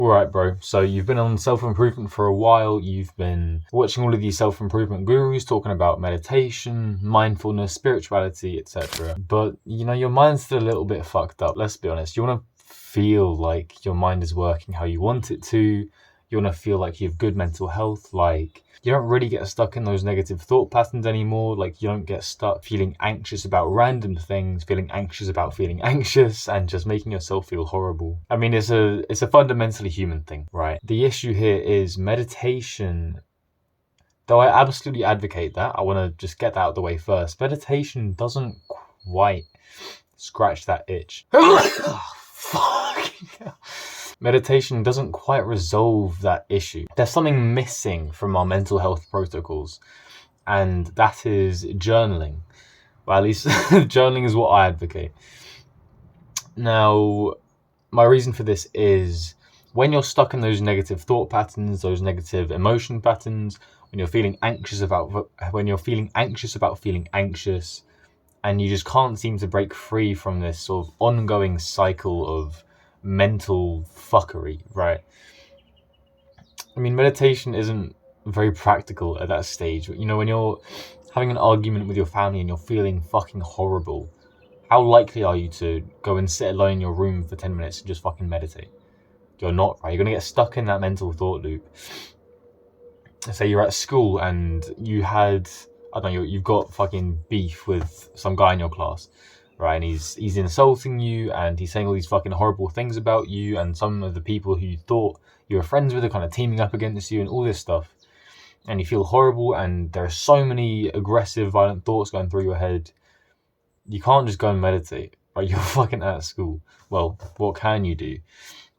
Alright, bro. So you've been on self-improvement for a while. You've been watching all of these self-improvement gurus talking about meditation, mindfulness, spirituality, etc. But, your mind's still a little bit fucked up. Let's be honest. You want to feel like your mind is working how you want it to. You want to feel like you have good mental health. Like, you don't really get stuck in those negative thought patterns anymore. Like, you don't get stuck feeling anxious about random things, feeling anxious about feeling anxious, and just making yourself feel horrible. I mean, it's a fundamentally human thing, right? The issue here is meditation. Though I absolutely advocate that, I want to just get that out of the way first. Meditation doesn't quite scratch that itch. Oh, fuck. Meditation doesn't quite resolve that issue. There's something missing from our mental health protocols, and that is journaling. Well, at least journaling is what I advocate. Now, my reason for this is when you're stuck in those negative thought patterns, those negative emotion patterns, when you're feeling anxious about feeling anxious, and you just can't seem to break free from this sort of ongoing cycle of mental fuckery, right? I mean, meditation isn't very practical at that stage. When you're having an argument with your family and you're feeling fucking horrible, how likely are you to go and sit alone in your room for 10 minutes and just fucking meditate? You're not, right? You're going to get stuck in that mental thought loop. Say you're at school and you had, I don't know, you've got fucking beef with some guy in your class, right? And he's insulting you and he's saying all these fucking horrible things about you, and some of the people who you thought you were friends with are kind of teaming up against you and all this stuff. And you feel horrible, and there are so many aggressive, violent thoughts going through your head. You can't just go and meditate, right? You're fucking at school. Well, what can you do?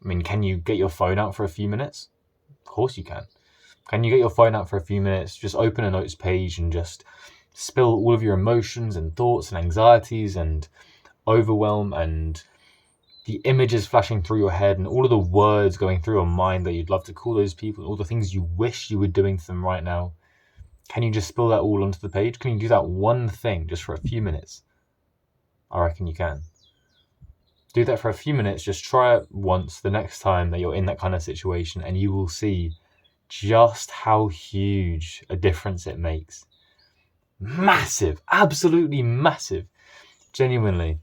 I mean, can you get your phone out for a few minutes? Of course you can. Can you get your phone out for a few minutes, just open a notes page and just spill all of your emotions and thoughts and anxieties and overwhelm and the images flashing through your head and all of the words going through your mind that you'd love to call those people, all the things you wish you were doing to them right now? Can you just spill that all onto the page? Can you do that one thing just for a few minutes? I reckon you can. Do that for a few minutes, just try it once the next time that you're in that kind of situation, and you will see just how huge a difference it makes. Massive, absolutely massive. Genuinely,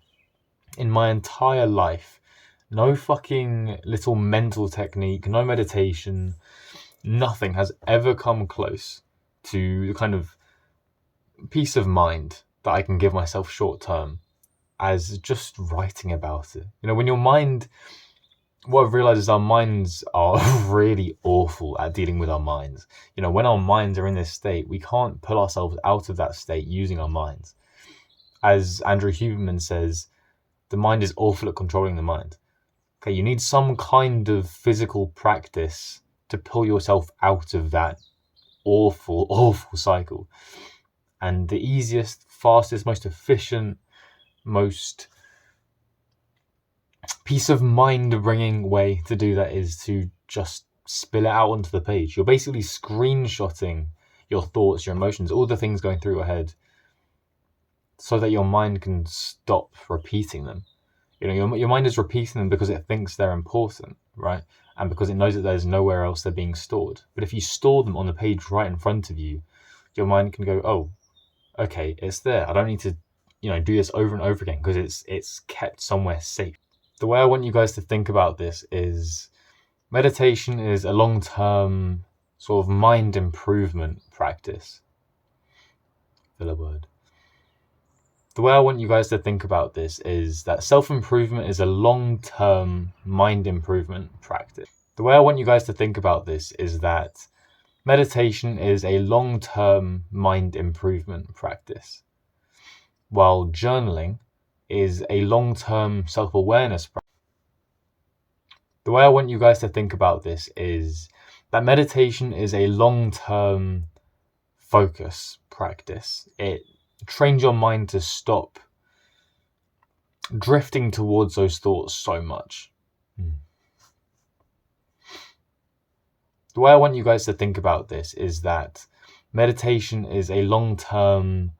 in my entire life, no fucking little mental technique, no meditation, nothing has ever come close to the kind of peace of mind that I can give myself short term as just writing about it. When your mind, what I've realized is our minds are really awful at dealing with our minds. When our minds are in this state, we can't pull ourselves out of that state using our minds. As Andrew Huberman says, the mind is awful at controlling the mind. Okay, you need some kind of physical practice to pull yourself out of that awful, awful cycle. And the easiest, fastest, most efficient, most peace of mind bringing way to do that is to just spill it out onto the page. You're basically screenshotting your thoughts, your emotions, all the things going through your head, so that your mind can stop repeating them. Your mind is repeating them because it thinks they're important, right? And because it knows that there's nowhere else they're being stored. But if you store them on the page right in front of you, your mind can go, oh, okay, it's there. I don't need to, do this over and over again because it's kept somewhere safe. The way I want you guys to think about this is meditation is a long-term sort of mind improvement practice. Fill a word. The way I want you guys to think about this is that self-improvement is a long-term mind improvement practice. The way I want you guys to think about this is that meditation is a long-term mind improvement practice, while journaling is a long-term self-awareness practice. The way I want you guys to think about this is that meditation is a long-term focus practice. It trains your mind to stop drifting towards those thoughts so much. The way I want you guys to think about this is that meditation is a long-term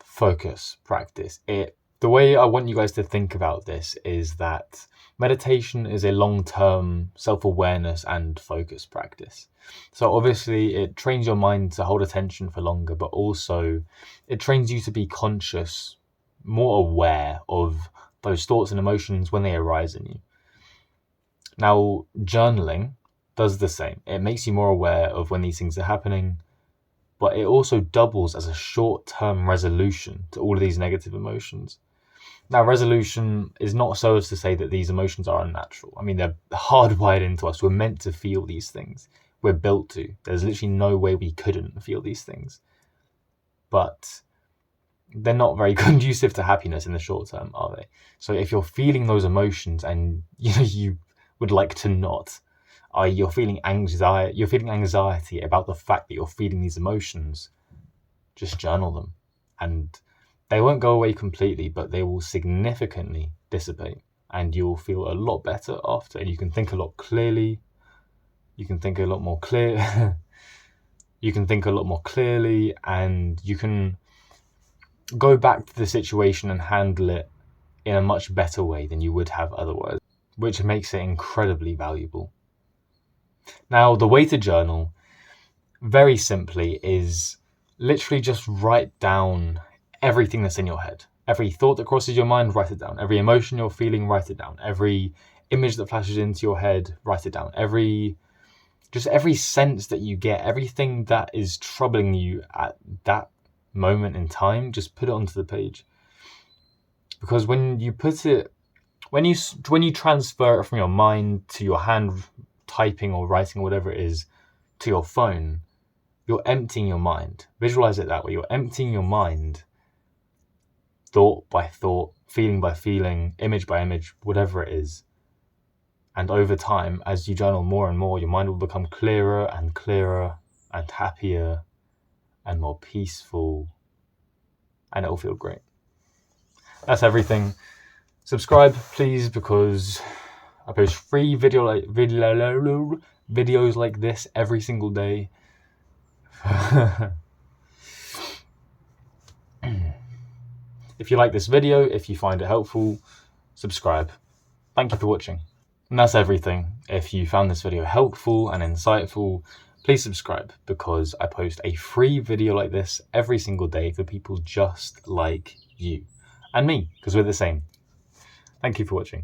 focus practice. It The way I want you guys to think about this is that meditation is a long-term self-awareness and focus practice. So obviously it trains your mind to hold attention for longer, but also it trains you to be conscious, more aware of those thoughts and emotions when they arise in you. Now, journaling does the same. It makes you more aware of when these things are happening, but it also doubles as a short-term resolution to all of these negative emotions. Now, resolution is not so as to say that these emotions are unnatural. I mean, they're hardwired into us. We're meant to feel these things. We're built to. There's literally no way we couldn't feel these things. But they're not very conducive to happiness in the short term, are they? So if you're feeling those emotions and you would like to not, you're feeling anxiety about the fact that you're feeling these emotions, just journal them. And they won't go away completely, but they will significantly dissipate, and you'll feel a lot better after, and you can think a lot clearly. You can think a lot more clear. You can think a lot more clearly, and you can go back to the situation and handle it in a much better way than you would have otherwise, which makes it incredibly valuable. Now, the way to journal, very simply, is literally just write down everything that's in your head. Every thought that crosses your mind, write it down. Every emotion you're feeling, write it down. Every image that flashes into your head, write it down. Every sense that you get, everything that is troubling you at that moment in time, just put it onto the page. Because when you transfer it from your mind to your hand typing or writing or whatever it is to your phone, you're emptying your mind. Visualize it that way. You're emptying your mind, thought by thought, feeling by feeling, image by image, whatever it is. And over time, as you journal more and more, your mind will become clearer and clearer and happier and more peaceful, and it will feel great. That's everything. Subscribe, please, because I post free videos like this every single day. If you like this video, if you find it helpful, subscribe. Thank you for watching. And that's everything. If you found this video helpful and insightful, please subscribe, because I post a free video like this every single day for people just like you and me, because we're the same. Thank you for watching.